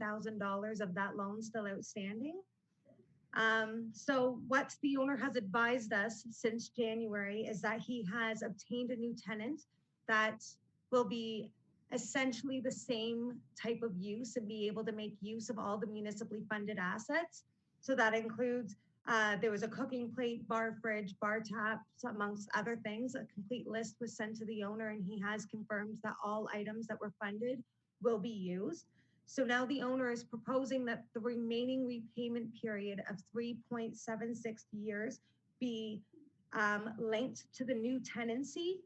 $10,000 of that loan still outstanding. So what the owner has advised us since January is that he has obtained a new tenant that will be essentially the same type of use and be able to make use of all the municipally funded assets. So that includes, there was a cooking plate, bar fridge, bar taps, amongst other things. A complete list was sent to the owner, and he has confirmed that all items that were funded will be used. So now the owner is proposing that the remaining repayment period of 3.76 years be linked to the new tenancy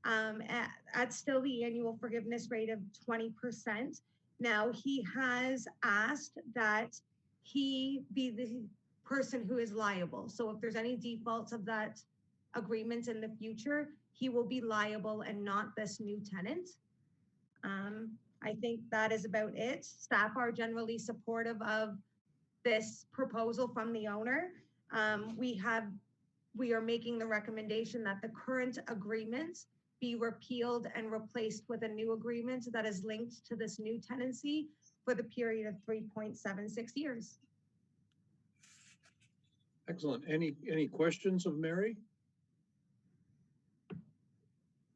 at still the annual forgiveness rate of 20%. Now he has asked that he be the person who is liable. So if there's any defaults of that agreement in the future, he will be liable and not this new tenant. I think that is about it. Staff are generally supportive of this proposal from the owner. We are making the recommendation that the current agreement be repealed and replaced with a new agreement that is linked to this new tenancy for the period of 3.76 years. Excellent. Any questions of Mary?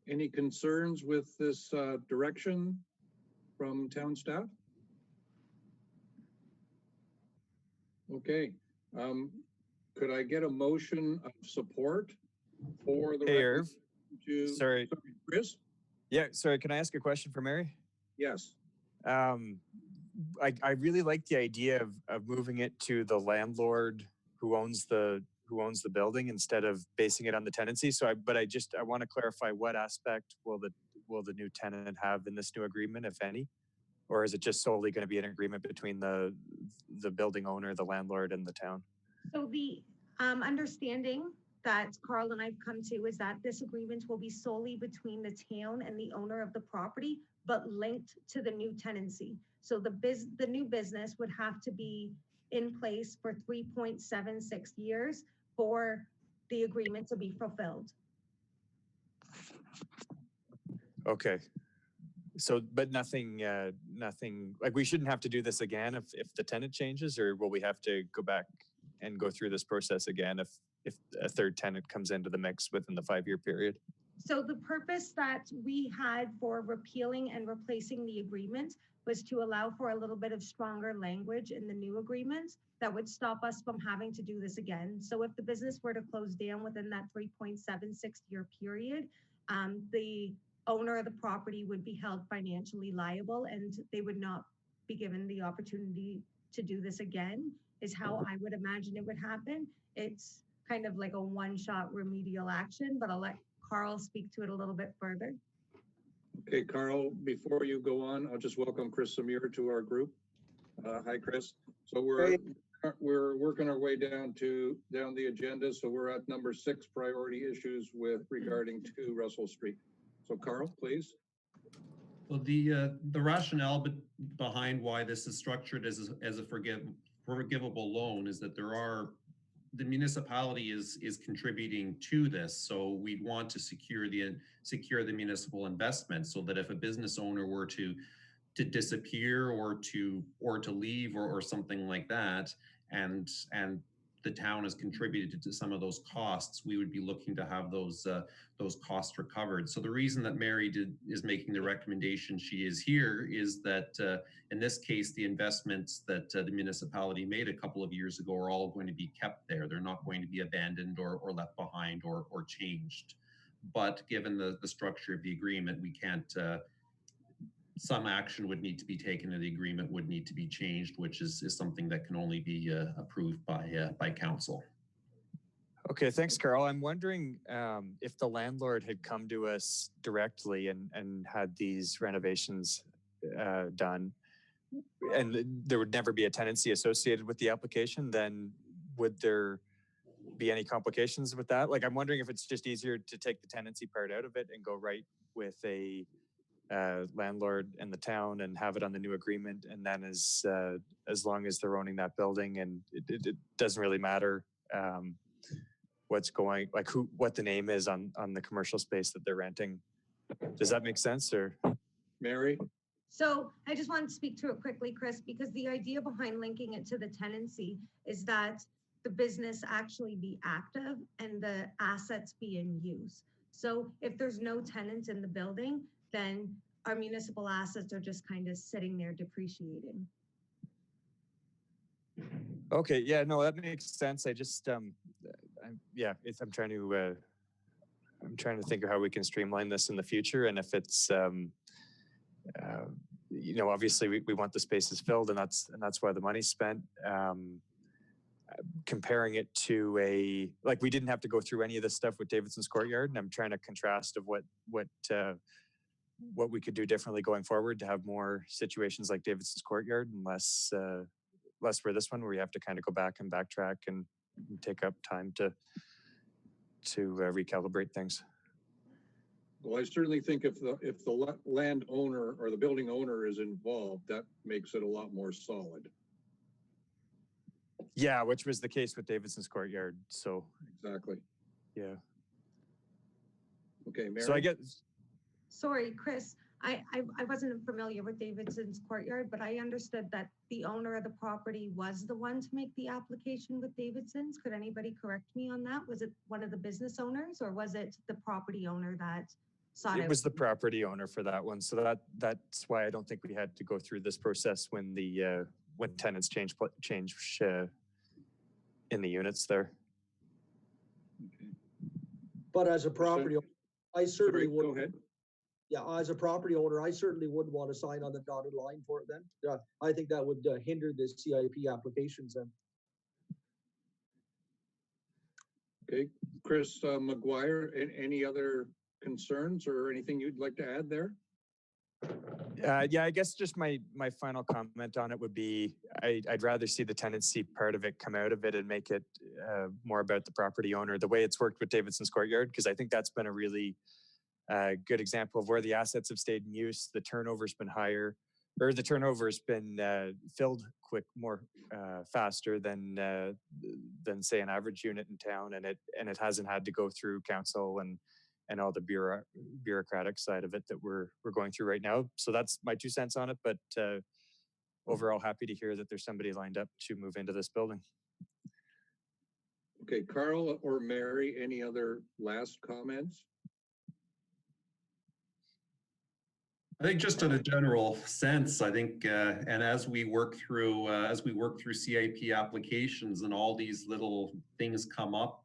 Any concerns with this direction from town staff? Okay. Could I get a motion of support for the Sorry, Chris? Yeah, sorry, can I ask a question for Mary? Yes. I really like the idea of moving it to the landlord who owns the building instead of basing it on the tenancy. So I want to clarify, what aspect will the new tenant have in this new agreement, if any? Or is it just solely going to be an agreement between the building owner, the landlord, and the town? So the understanding that Carl and I've come to is that this agreement will be solely between the town and the owner of the property, but linked to the new tenancy. So the new business would have to be in place for 3.76 years for the agreement to be fulfilled. Okay. So, but nothing, like we shouldn't have to do this again if the tenant changes, or will we have to go back and go through this process again if a third tenant comes into the mix within the 5-year period? So the purpose that we had for repealing and replacing the agreement was to allow for a little bit of stronger language in the new agreement that would stop us from having to do this again. So if the business were to close down within that 3.76 year period, the owner of the property would be held financially liable, and they would not be given the opportunity to do this again, is how I would imagine it would happen. It's kind of like a one-shot remedial action, but I'll let Carl speak to it a little bit further. Okay, Carl, before you go on, I'll just welcome Chris Samir to our group. Hi, Chris. So we're working our way down the agenda. So we're at number 6, priority issues regarding 2 Russell Street. So Carl, please. Well, the rationale behind why this is structured as a forgivable loan is that the municipality is contributing to this, so we'd want to secure the municipal investment, so that if a business owner were to disappear or to leave or something like that, and the town has contributed to some of those costs, we would be looking to have those costs recovered. So the reason that Mary is making the recommendation she is here is that in this case, the investments that the municipality made a couple of years ago are all going to be kept there. They're not going to be abandoned or left behind or changed. But given the structure of the agreement, we can't, some action would need to be taken and the agreement would need to be changed, which is something that can only be approved by council. Okay, thanks, Carl. I'm wondering if the landlord had come to us directly and had these renovations done, and there would never be a tenancy associated with the application, then would there be any complications with that? Like, I'm wondering if it's just easier to take the tenancy part out of it and go right with a landlord and the town and have it on the new agreement, and then as long as they're owning that building, and it doesn't really matter what the name is on the commercial space that they're renting. Does that make sense? Or Mary? So I just wanted to speak to it quickly, Chris, because the idea behind linking it to the tenancy is that the business actually be active and the assets be in use. So if there's no tenants in the building, then our municipal assets are just kind of sitting there depreciating. Okay, yeah, no, that makes sense. I just, I'm trying to think of how we can streamline this in the future, and if it's, obviously we want the spaces filled, and that's why the money's spent. Comparing it to we didn't have to go through any of this stuff with Davidson's Courtyard, and I'm trying to contrast of what we could do differently going forward to have more situations like Davidson's Courtyard, and less for this one where you have to kind of go back and backtrack and take up time to recalibrate things. Well, I certainly think if the landowner or the building owner is involved, that makes it a lot more solid. Yeah, which was the case with Davidson's Courtyard. So exactly. Yeah. Okay, Mary. So I guess. Sorry, Chris. I wasn't familiar with Davidson's Courtyard, but I understood that the owner of the property was the one to make the application with Davidson's. Could anybody correct me on that? Was it one of the business owners, or was it the property owner that sought it? It was the property owner for that one. So that's why I don't think we had to go through this process when tenants change in the units there. Okay. But as a property owner, I certainly would. Go ahead. Yeah, as a property owner, I certainly wouldn't want to sign on the dotted line for it then. Yeah, I think that would hinder the CIP applications then. Okay, Chris McGuire, any other concerns or anything you'd like to add there? Yeah, I guess just my final comment on it would be I'd rather see the tenancy part of it come out of it and make it more about the property owner, the way it's worked with Davidson's Courtyard, because I think that's been a really good example of where the assets have stayed in use. The turnover's been higher, or the turnover's been filled faster than say an average unit in town, and it hasn't had to go through council and all the bureaucratic side of it that we're going through right now. So that's my 2 cents on it. But overall, happy to hear that there's somebody lined up to move into this building. Okay, Carl or Mary, any other last comments? I think just in a general sense, I think, and as we work through CIP applications and all these little things come up,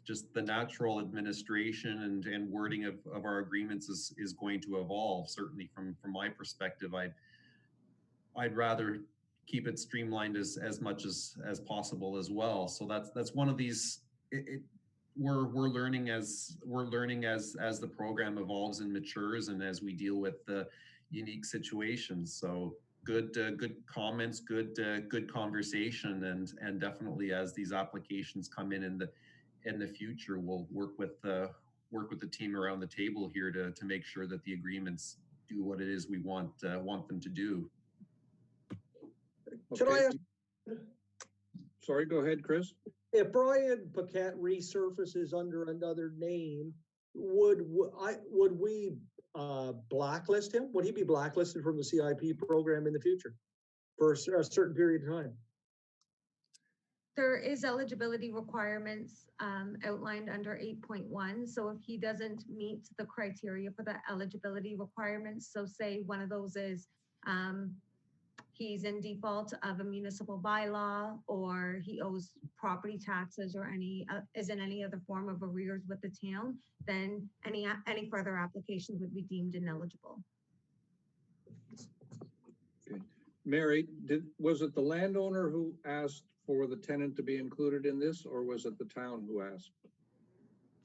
just the natural administration and wording of our agreements is going to evolve. Certainly from my perspective, I'd rather keep it streamlined as much as possible as well. So that's one of these. We're learning as the program evolves and matures, and as we deal with the unique situations. So good comments, good conversation, and definitely as these applications come in the future, we'll work with the team around the table here to make sure that the agreements do what it is we want them to do. Should I ask? Sorry, go ahead, Chris. If Brian Paquette resurfaces under another name, would we blacklist him? Would he be blacklisted from the CIP program in the future for a certain period of time? There is eligibility requirements outlined under 8.1. So if he doesn't meet the criteria for the eligibility requirements, so say one of those is he's in default of a municipal bylaw, or he owes property taxes, or is in any other form of arrears with the town, then any further applications would be deemed ineligible. Okay. Mary, was it the landowner who asked for the tenant to be included in this, or was it the town who asked?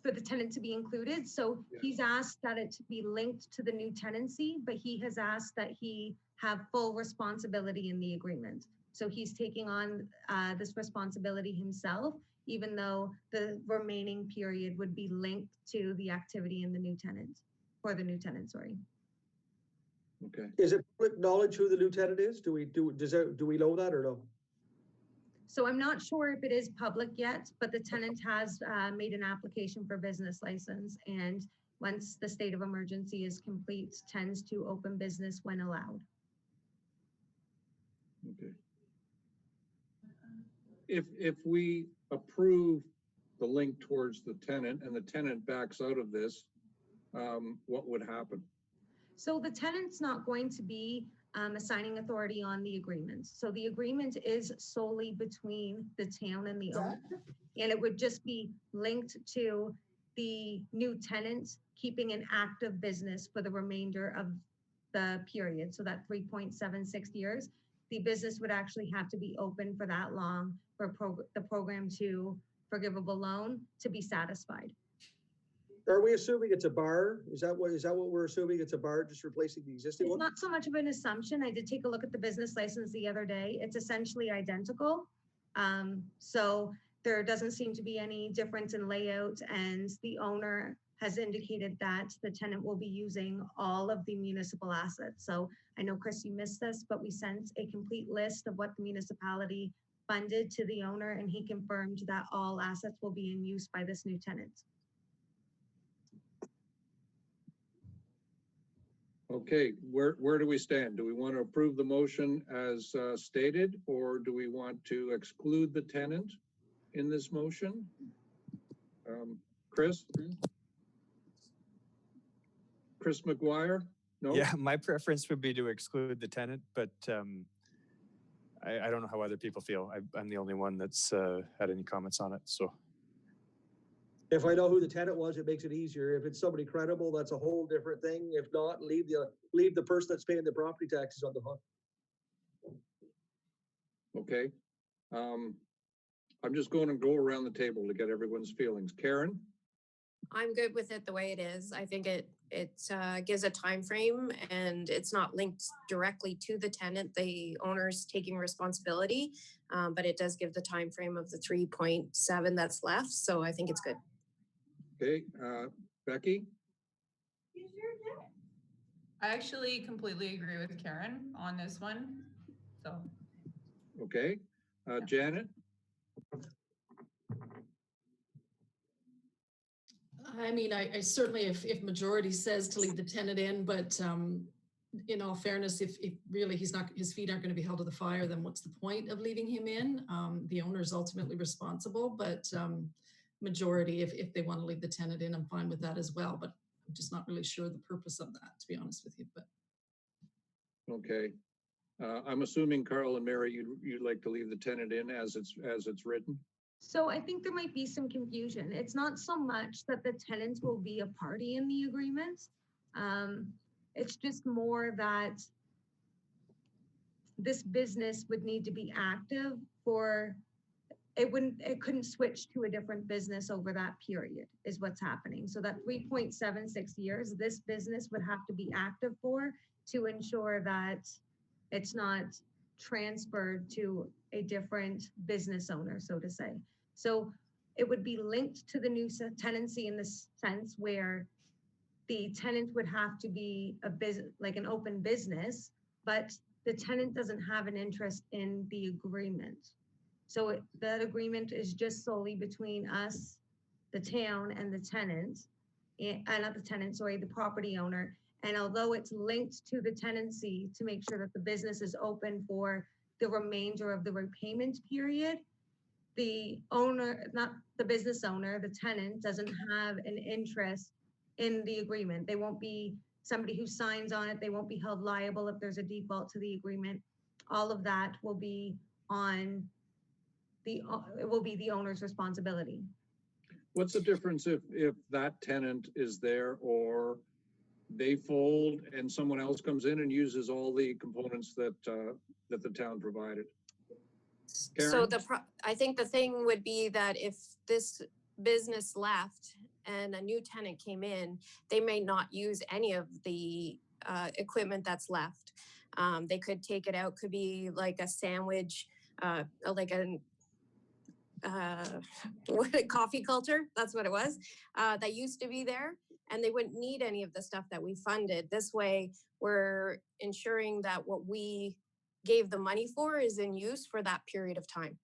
For the tenant to be included. So he's asked that it be linked to the new tenancy, but he has asked that he have full responsibility in the agreement. So he's taking on this responsibility himself, even though the remaining period would be linked to the activity in the new tenant, for the new tenant, sorry. Okay. Is it public knowledge who the new tenant is? Do we know that or no? So I'm not sure if it is public yet, but the tenant has made an application for business license, and once the state of emergency is complete, tends to open business when allowed. Okay. If we approve the link towards the tenant and the tenant backs out of this, what would happen? So the tenant's not going to be assigning authority on the agreement. So the agreement is solely between the town and the owner. And it would just be linked to the new tenant keeping an active business for the remainder of the period. So that 3.76 years, the business would actually have to be open for that long for the program to forgivable loan to be satisfied. Are we assuming it's a bar? Is that what we're assuming? It's a bar, just replacing the existing It's one? not so much of an assumption. I did take a look at the business license the other day. It's essentially identical. So there doesn't seem to be any difference in layout, and the owner has indicated that the tenant will be using all of the municipal assets. So I know, Chris, you missed this, but we sent a complete list of what the municipality funded to the owner, and he confirmed that all assets will be in use by this new tenant. Okay, where do we stand? Do we want to approve the motion as stated, or do we want to exclude the tenant in this motion? Chris? Chris McGuire? No? Yeah, my preference would be to exclude the tenant, but I don't know how other people feel. I'm the only one that's had any comments on it, so. If I know who the tenant was, it makes it easier. If it's somebody credible, that's a whole different thing. If not, leave the person that's paying the property taxes on the hook. Okay. I'm just going to go around the table to get everyone's feelings. Karen? I'm good with it the way it is. I think it gives a time frame, and it's not linked directly to the tenant. The owner's taking responsibility, but it does give the time frame of the 3.7 that's left. So I think it's good. Okay, Becky? I actually completely agree with Karen on this one. So. Okay, Janet? I mean, I certainly, if majority says to leave the tenant in, but in all fairness, if really his feet aren't going to be held to the fire, then what's the point of leaving him in? The owner is ultimately responsible, but majority, if they want to leave the tenant in, I'm fine with that as well. But I'm just not really sure the purpose of that, to be honest with you. But Okay. I'm assuming Carl and Mary, you'd like to leave the tenant in as it's written? So I think there might be some confusion. It's not so much that the tenants will be a party in the agreement. It's just more that this business would need to be active for, it couldn't switch to a different business over that period is what's happening. So that 3.76 years, this business would have to be active for to ensure that it's not transferred to a different business owner, so to say. So it would be linked to the new tenancy in the sense where the tenant would have to be a business, like an open business, but the tenant doesn't have an interest in the agreement. So that agreement is just solely between us, the town, and the tenant, not the tenant, sorry, the property owner. And although it's linked to the tenancy to make sure that the business is open for the remainder of the repayment period, the owner, not the business owner, the tenant doesn't have an interest in the agreement. They won't be somebody who signs on it. They won't be held liable if there's a default to the agreement. All of that will be on it will be the owner's responsibility. What's the difference if that tenant is there or they fold and someone else comes in and uses all the components that that the town provided? Karen? So I think the thing would be that if this business left and a new tenant came in, they may not use any of the equipment that's left. They could take it out, could be like a sandwich, like a coffee culture, that's what it was, that used to be there, and they wouldn't need any of the stuff that we funded. This way, we're ensuring that what we gave the money for is in use for that period of time.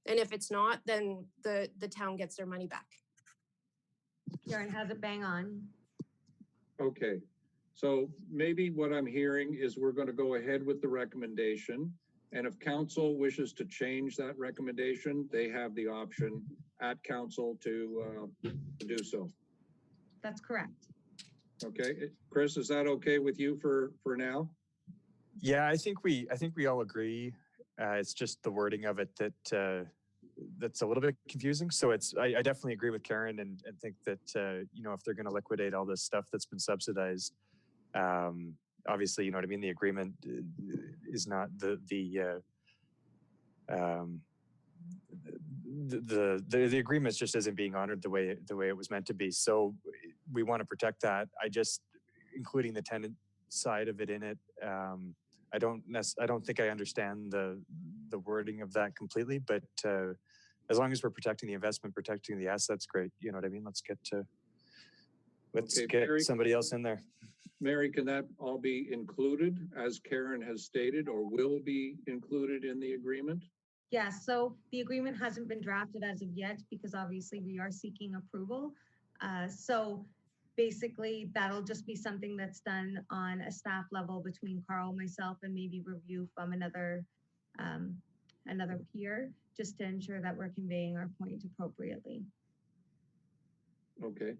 And if it's not, then the town gets their money back. Karen has it bang on. Okay, so maybe what I'm hearing is we're going to go ahead with the recommendation. And if council wishes to change that recommendation, they have the option at council to do so. That's correct. Okay, Chris, is that okay with you for now? Yeah, I think we all agree. It's just the wording of it that that's a little bit confusing. So I definitely agree with Karen and think that you know, if they're going to liquidate all this stuff that's been subsidized, obviously, you know what I mean. The agreement is not the agreement just isn't being honored the way it was meant to be. So we want to protect that. I just, including the tenant side of it in it, I don't think I understand the wording of that completely, but as long as we're protecting the investment, protecting the assets, great. You know what I mean? Let's get Mary, somebody else in there. Mary, can that all be included as Karen has stated, or will be included in the agreement? Yes, so the agreement hasn't been drafted as of yet because obviously we are seeking approval. So basically that'll just be something that's done on a staff level between Carl, myself, and maybe review from another peer, just to ensure that we're conveying our point appropriately. Okay.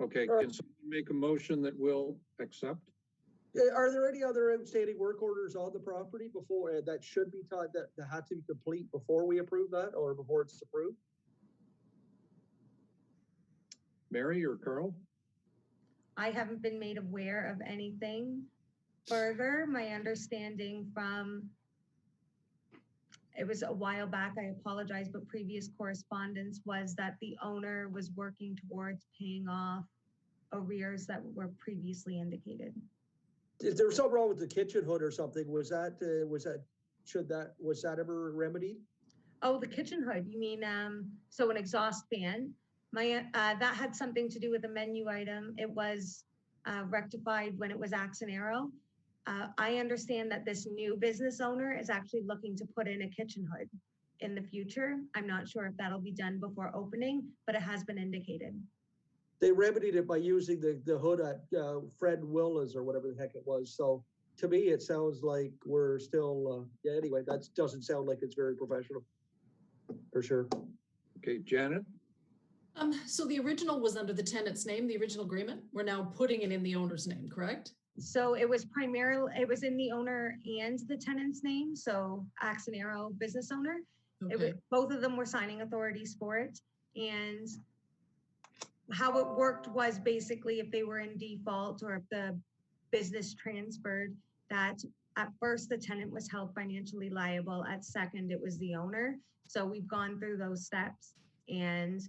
Okay, can someone make a motion that we'll accept? Are there any other outstanding work orders on the property before that should be taught that had to be complete before we approve that or before it's approved? Mary or Carl? I haven't been made aware of anything further. My understanding from, it was a while back, I apologize, but previous correspondence was that the owner was working towards paying off arrears that were previously indicated. If there was something wrong with the kitchen hood or something, was that ever remedied? Oh, the kitchen hood, you mean, so an exhaust fan. That had something to do with a menu item. It was rectified when it was Axonero. I understand that this new business owner is actually looking to put in a kitchen hood in the future. I'm not sure if that'll be done before opening, but it has been indicated. They remedied it by using the hood at Fred Willa's or whatever the heck it was. So to me, it sounds like we're still, yeah, anyway, that doesn't sound like it's very professional, for sure. Okay, Janet? So the original was under the tenant's name, the original agreement. We're now putting it in the owner's name, correct? So it was in the owner and the tenant's name. So Axonero business owner. Okay. Both of them were signing authorities for it. And how it worked was basically if they were in default or if the business transferred, that at first the tenant was held financially liable. At second, it was the owner. So we've gone through those steps. And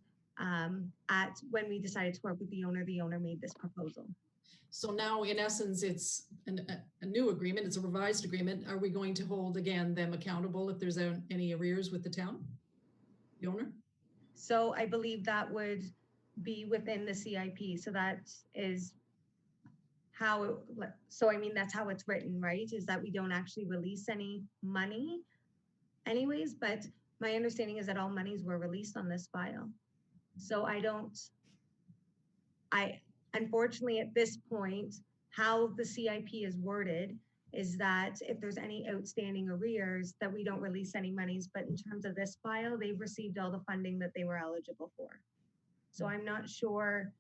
when we decided to work with the owner made this proposal. So now in essence, it's a new agreement. It's a revised agreement. Are we going to hold again them accountable if there's any arrears with the town, the owner? So I believe that would be within the CIP. So that is how that's how it's written, right? Is that we don't actually release any money anyways, but my understanding is that all monies were released on this file. So unfortunately at this point, how the CIP is worded is that if there's any outstanding arrears that we don't release any monies, but in terms of this file, they've received all the funding that they were eligible for. So I'm not sure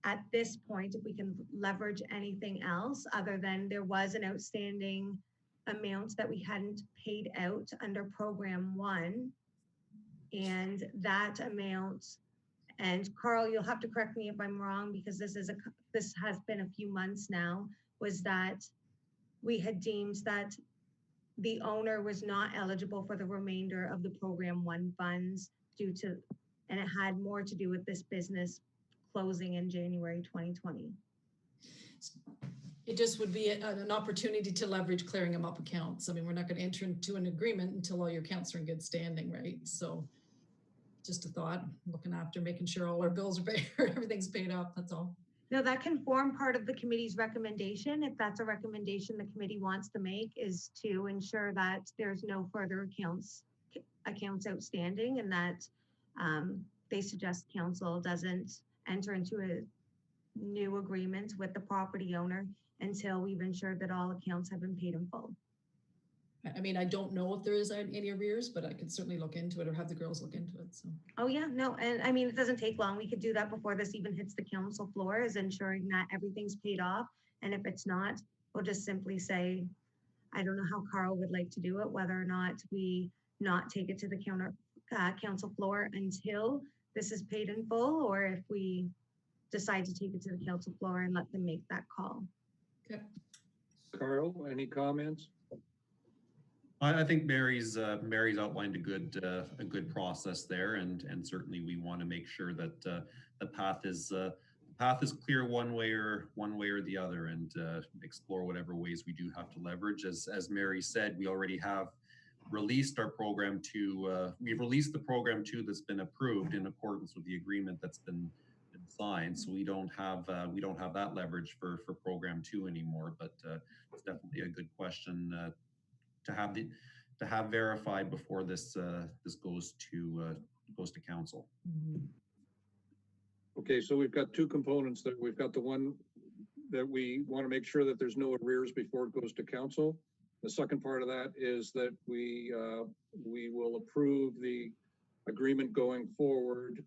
at this point if we can leverage anything else other than there was an outstanding amount that we hadn't paid out under program 1. And that amount, and Carl, you'll have to correct me if I'm wrong because this has been a few months now, was that we had deemed that the owner was not eligible for the remainder of the program 1 funds and it had more to do with this business closing in January 2020. It just would be an opportunity to leverage clearing them up accounts. I mean, we're not going to enter into an agreement until all your accounts are in good standing, right? So just a thought, looking after making sure all our bills are paid, everything's paid up, that's all. No, that can form part of the committee's recommendation. If that's a recommendation the committee wants to make, is to ensure that there's no further accounts outstanding and that they suggest council doesn't enter into new agreements with the property owner until we've ensured that all accounts have been paid in full. I mean, I don't know if there is any arrears, but I could certainly look into it or have the girls look into it, so. Oh, yeah, no, and I mean, it doesn't take long. We could do that before this even hits the council floor, is ensuring that everything's paid off. And if it's not, we'll just simply say, I don't know how Carl would like to do it, whether or not we not take it to the council floor until this is paid in full, or if we decide to take it to the council floor and let them make that call. Okay. Carl, any comments? I think Mary's outlined a good process there, and certainly we want to make sure that the path is clear one way or the other, and explore whatever ways we do have to leverage. As Mary said, we already have released our program to we've released the program 2 that's been approved in accordance with the agreement that's been signed. So we don't have that leverage for program 2 anymore. But it's definitely a good question to have verified before this goes to council. Mhm. Okay, so we've got 2 components there. We've got the one that we want to make sure that there's no arrears before it goes to council. The second part of that is that we will approve the agreement going forward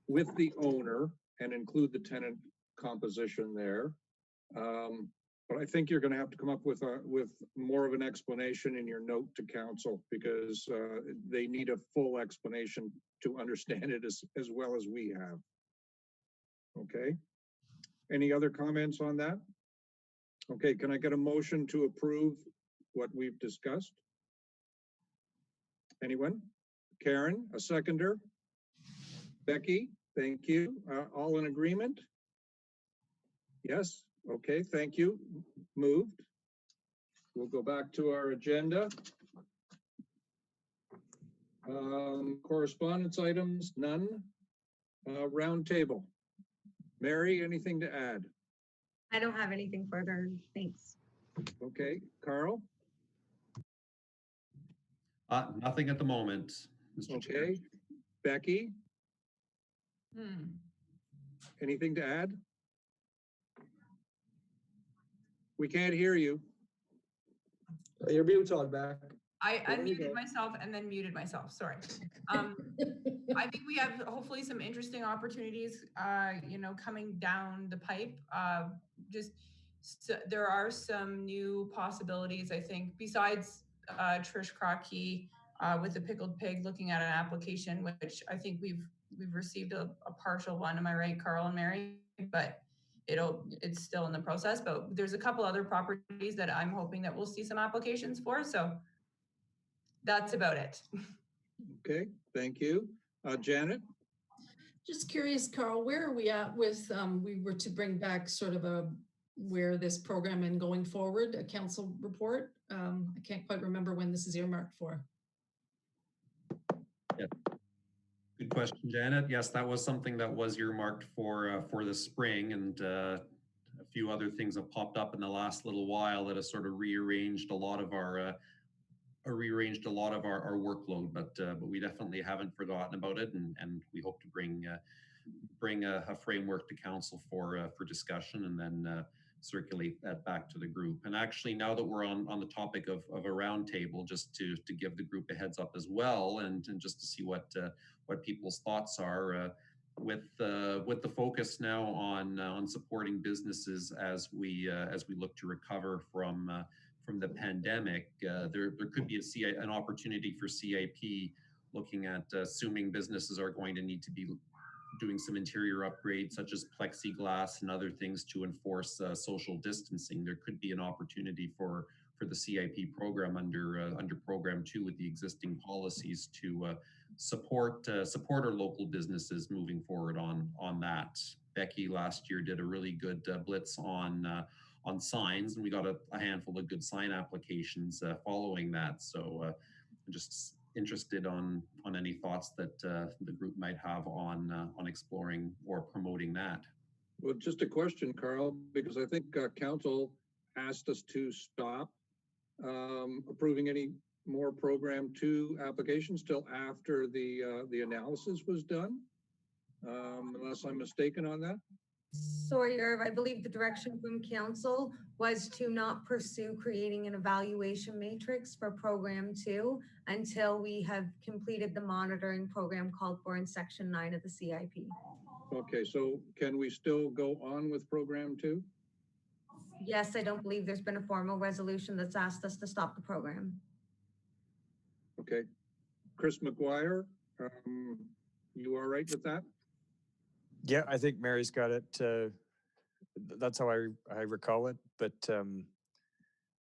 with the owner and include the tenant composition there. But I think you're going to have to come up with more of an explanation in your note to council, because they need a full explanation to understand it as well as we have. Okay. Any other comments on that? Okay, can I get a motion to approve what we've discussed? Anyone? Karen, a seconder? Becky, thank you. All in agreement? Yes. Okay, thank you. Moved. We'll go back to our agenda. Correspondence items, none. Round table. Mary, anything to add? I don't have anything further. Thanks. Okay, Carl? Nothing at the moment, Mr. Chair. Okay. Becky, Hmm. anything to add? We can't hear you. Your mute's on back. I There you unmuted go. myself and then muted myself, sorry. I think we have hopefully some interesting opportunities, coming down the pipe. There are some new possibilities, I think, besides Trish Crockey with the Pickled Pig, looking at an application, which I think we've received a partial one. Am I right, Carl and Mary? But it's still in the process. But there's a couple other properties that I'm hoping that we'll see some applications for. So that's about it. Okay, thank you. Janet? Just curious, Carl, where are we at with, we were to bring back sort of where this program and going forward, a council report. I can't quite remember when this is earmarked for. Yeah. Good question, Janet. Yes, that was something that was earmarked for the spring, and a few other things have popped up in the last little while that has sort of rearranged a lot of our workload, but we definitely haven't forgotten about it, and we hope to bring a framework to council for discussion, and then circulate that back to the group. And actually, now that we're on the topic of a roundtable, just to give the group a heads up as well, and just to see what people's thoughts are. With the focus now on supporting businesses as we look to recover from the pandemic, there could be an opportunity for CIP looking at assuming businesses are going to need to be doing some interior upgrades such as plexiglass and other things to enforce social distancing. There could be an opportunity for the CIP program under program 2 with the existing policies to support our local businesses moving forward on that. Becky last year did a really good blitz on signs, and we got a handful of good sign applications following that. So I'm just interested on any thoughts that the group might have on exploring or promoting that. Well, just a question, Carl, because I think council asked us to stop approving any more program 2 applications till after the analysis was done, unless I'm mistaken on that. Sorry, Irv, I believe the direction from council was to not pursue creating an evaluation matrix for program 2 until we have completed the monitoring program called for in section 9 of the CIP. Okay, so can we still go on with program 2? Yes, I don't believe there's been a formal resolution that's asked us to stop the program. Okay. Chris McGuire, you all right with that? Yeah, I think Mary's got it. That's how I recall it. But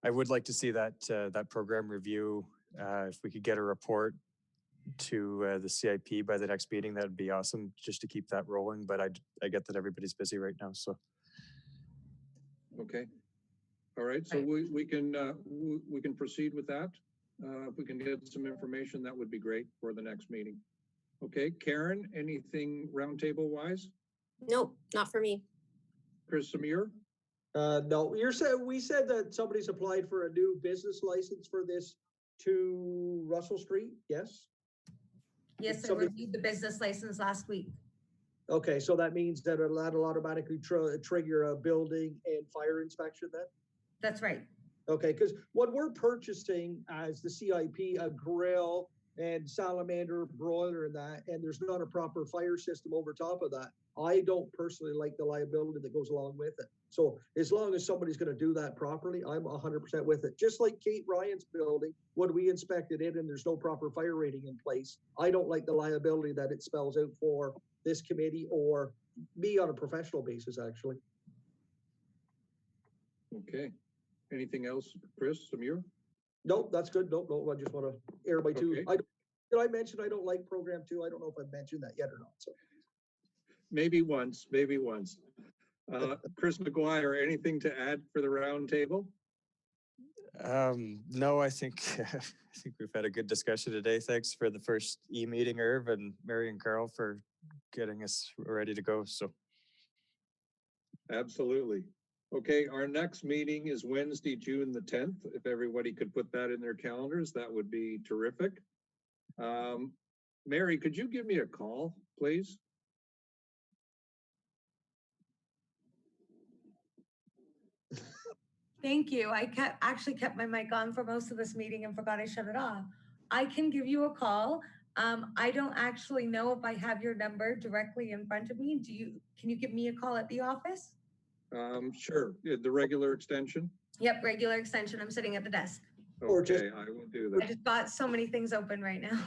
I would like to see that that program review. If we could get a report to the CIP by the next meeting, that'd be awesome, just to keep that rolling. But I get that everybody's busy right now, so. Okay. All right. So we can proceed with that. If we can get some information, that would be great for the next meeting. Okay, Karen, anything roundtable wise? Nope, not for me. Chris Samir? No, we said that somebody's applied for a new business license for this to Russell Street, yes? Yes, I Somebody- reviewed the business license last week. Okay, so that means that that'll automatically trigger a building and fire inspection then? That's right. Okay, because what we're purchasing as the CIP, a grill and salamander broiler and that, and there's not a proper fire system over top of that. I don't personally like the liability that goes along with it. So as long as somebody's going to do that properly, I'm 100% with it. Just like Kate Ryan's building, when we inspected it and there's no proper fire rating in place, I don't like the liability that it spells out for this committee or me on a professional basis, actually. Okay. Anything else, Chris Samir? Nope, that's good. Nope, I just want to air my two. Okay. Did I mention I don't like program 2? I don't know if I've mentioned that yet or not. So Maybe once, maybe once. Chris McGuire, anything to add for the roundtable? No, I think I think we've had a good discussion today. Thanks for the first e-meeting, Irv, and Mary and Carl for getting us ready to go. So Absolutely. Okay, our next meeting is Wednesday, June the 10th. If everybody could put that in their calendars, that would be terrific. Mary, could you give me a call, please? Thank you. I actually kept my mic on for most of this meeting and forgot I shut it off. I can give you a call. I don't actually know if I have your number directly in front of me. Can you give me a call at the office? Sure. The regular extension? Yep, regular extension. I'm sitting at the desk. Okay, I will do I that. just got so many things open right now.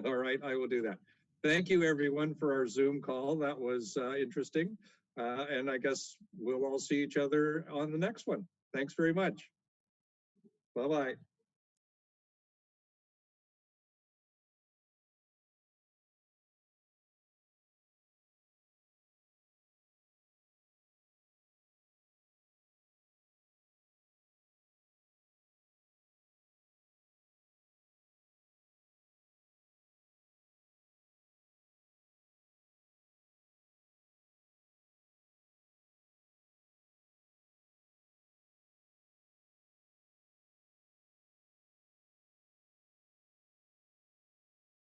All right, I will do that. Thank you, everyone, for our Zoom call. That was interesting. And I guess we'll all see each other on the next one. Thanks very much. Bye-bye.